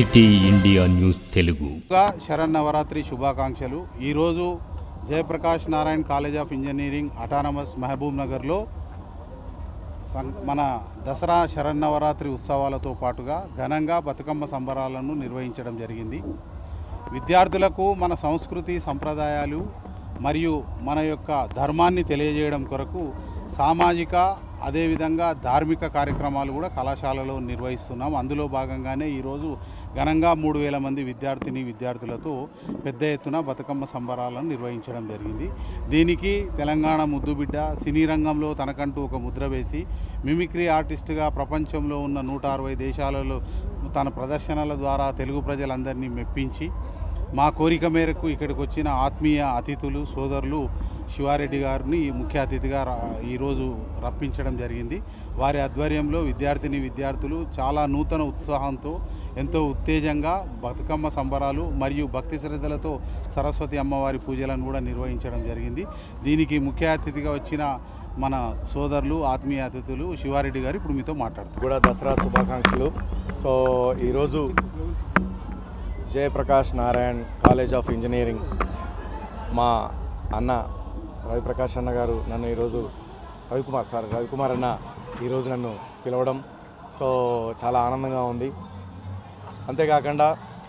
City India news Telugu శరన్నవరాత్రి శుభాకాంక్షలు। ఈరోజు Jayaprakash Narayan college of engineering autonomous మహబూబ్ నగర్లో మన దసరా శరన్నవరాత్రి ఉత్సవాలతో పాటుగా ఘనంగా బతుకమ్మ సంబరాలను నిర్వహించడం జరిగింది। విద్యార్థులకు మన సంస్కృతి సంప్రదాయాలు మరియు మన యొక్క ధర్మాన్ని తెలియజేయడం కొరకు సామాజిక అదేవిధంగా ధార్మిక కార్యక్రమాలు కూడా కళాశాలలో నిర్వహిస్తున్నాం। అందులో భాగంగానే ఈరోజు ఘనంగా 3000 మంది విద్యార్థులతో పెద్ద ఎత్తున బతుకమ్మ సంబరాలను నిర్వహించడం జరిగింది। దీనికి తెలంగాణ ముద్దుబిడ్డ సినీ రంగంలో తనకంటూ ఒక ముద్ర వేసి మిమిక్రీ ఆర్టిస్ట్గా ప్రపంచంలో ఉన్న 160 దేశాలలో తన ప్రదర్శనల ద్వారా తెలుగు ప్రజలందరినీ మెప్పించి మా కోరిక మేరకు ఇక్కడికి వచ్చిన ఆత్మీయ అతిథులు సోదరులు శివారెడ్డి గారిని ముఖ్య అతిథిగా ఈరోజు రప్పించడం జరిగింది। వారి ఆధ్వర్యంలో విద్యార్థులు చాలా నూతన ఉత్సాహంతో ఎంతో ఉత్తేజంగా బతుకమ్మ సంబరాలు మరియు భక్తి శ్రద్ధలతో సరస్వతి అమ్మవారి పూజలను కూడా నిర్వహించడం జరిగింది। దీనికి ముఖ్య అతిథిగా వచ్చిన మన సోదరులు ఆత్మీయ అతిథులు శివారెడ్డి గారు ఇప్పుడు మీతో మాట్లాడుతారు। కూడా దసరా శుభాకాంక్షలు। సో ఈరోజు Jayaprakash Narayan college of engineering మా అన్న రవిప్రకాష్ అన్న గారు నన్ను ఈరోజు రవికుమార్ అన్న ఈరోజు నన్ను పిలవడం సో చాలా ఆనందంగా ఉంది। అంతేకాకుండా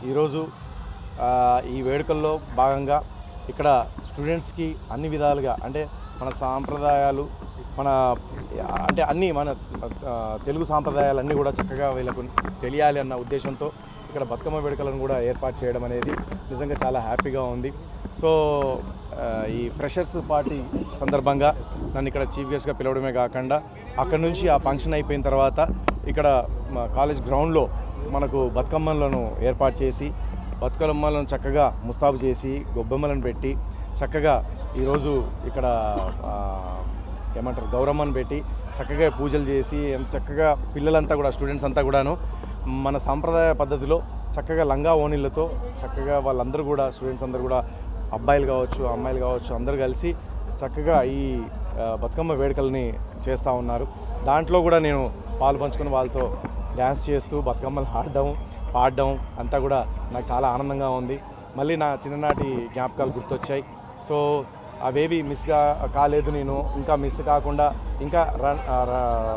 ఈరోజు ఈ వేడుకల్లో భాగంగా ఇక్కడ స్టూడెంట్స్కి అన్ని విధాలుగా అంటే మన సాంప్రదాయాలు అంటే అన్నీ మన తెలుగు సాంప్రదాయాలన్నీ కూడా చక్కగా వీళ్ళకు తెలియాలి అన్న ఉద్దేశంతో ఇక్కడ బతుకమ్మ వేడుకలను కూడా ఏర్పాటు చేయడం అనేది నిజంగా చాలా హ్యాపీగా ఉంది। సో ఈ ఫ్రెషర్స్ పార్టీ సందర్భంగా నన్ను ఇక్కడ చీఫ్ గెస్ట్గా పిలవడమే కాకుండా అక్కడి నుంచి ఆ ఫంక్షన్ అయిపోయిన తర్వాత ఇక్కడ కాలేజ్ గ్రౌండ్లో మనకు బతుకమ్మలను ఏర్పాటు చేసి బతుకమ్మలను చక్కగా ముస్తాబు చేసి గొబ్బెమ్మలను పెట్టి చక్కగా ఈరోజు ఇక్కడ ఏమంటారు గౌరమ్మను పెట్టి చక్కగా పూజలు చేసి చక్కగా పిల్లలంతా కూడా స్టూడెంట్స్ అంతా కూడాను మన సాంప్రదాయ పద్ధతిలో చక్కగా లంగా ఓణీలతో చక్కగా వాళ్ళందరూ కూడా స్టూడెంట్స్ అందరూ కూడా అబ్బాయిలు కావచ్చు అమ్మాయిలు కావచ్చు అందరూ కలిసి చక్కగా ఈ బతుకమ్మ వేడుకల్ని చేస్తూ ఉన్నారు। దాంట్లో కూడా నేను పాలు పంచుకొని వాళ్ళతో డ్యాన్స్ చేస్తూ బతుకమ్మలు ఆడడం పాడడం అంతా కూడా నాకు చాలా ఆనందంగా ఉంది। మళ్ళీ నా చిన్ననాటి జ్ఞాపకాలు గుర్తొచ్చాయి। సో అవేవి మిస్ కాలేదు, నేను ఇంకా మిస్ కాకుండా ఇంకా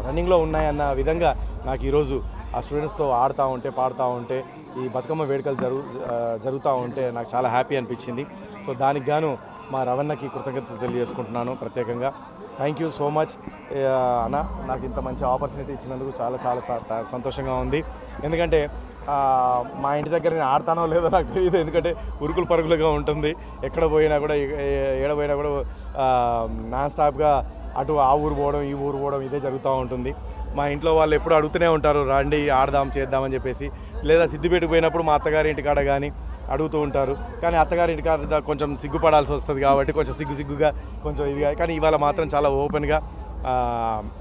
రన్నింగ్లో ఉన్నాయన్న విధంగా నాకు ఈరోజు ఆ స్టూడెంట్స్తో ఆడుతూ ఉంటే పాడుతూ ఉంటే ఈ బతుకమ్మ వేడుకలు జరుగుతూ ఉంటే నాకు చాలా హ్యాపీ అనిపించింది। సో దానికి గాను మా రవణకి కృతజ్ఞతలు తెలియజేసుకుంటున్నాను ప్రత్యేకంగా। థ్యాంక్ యూ సో మచ్ అన్న, నాకు ఇంత మంచి ఆపర్చునిటీ ఇచ్చినందుకు చాలా చాలా సంతోషంగా ఉంది। ఎందుకంటే మా ఇంటి దగ్గర నేను ఆడతానో లేదో నాకు తెలియదు, ఎందుకంటే ఉరుకులు పరుగులుగా ఉంటుంది। ఎక్కడ పోయినా కూడా ఏడపోయినా కూడా నాన్ స్టాప్గా అటు ఆ ఊరు పోవడం ఈ ఊరు పోవడం ఇదే జరుగుతూ ఉంటుంది। మా ఇంట్లో వాళ్ళు ఎప్పుడు అడుగుతూనే ఉంటారు రండి ఆడదాం చేద్దామని చెప్పేసి, లేదా సిద్దిపేటకు పోయినప్పుడు మా అత్తగారి ఇంటికాడ కానీ అడుగుతూ ఉంటారు। కానీ అత్తగారి ఇంటికాడ కొంచెం సిగ్గుపడాల్సి వస్తుంది కాబట్టి కొంచెం సిగ్గుగా కొంచెం ఇదిగా, కానీ ఇవాళ మాత్రం చాలా ఓపెన్గా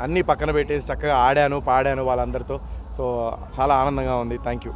అన్నీ పక్కన పెట్టేసి చక్కగా ఆడాను పాడాను వాళ్ళందరితో। సో చాలా ఆనందంగా ఉంది। Thank you.